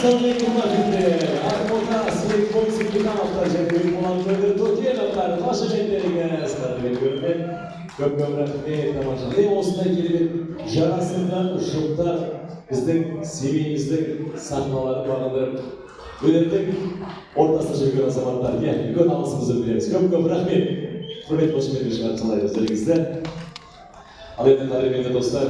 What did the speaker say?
Assalamualaikum warahmatullahi wabarakatuh. Asli polisi kita alacak bir muhabbeti Türkiye'den başa gönderdiğiniz kardeşlerim. Köp-köp rahmet tamamladı. Osman gelip jarasından ışıklar bizden seviyemizden sahnaları bağlandırıp öğrettik. Ortasına çekiyor zamanlar. Gel, gün alısımızı biliriz. Köp-köp rahmet. Hürmet başım edilmiş kardeşler. Al yetenekleri dostlar.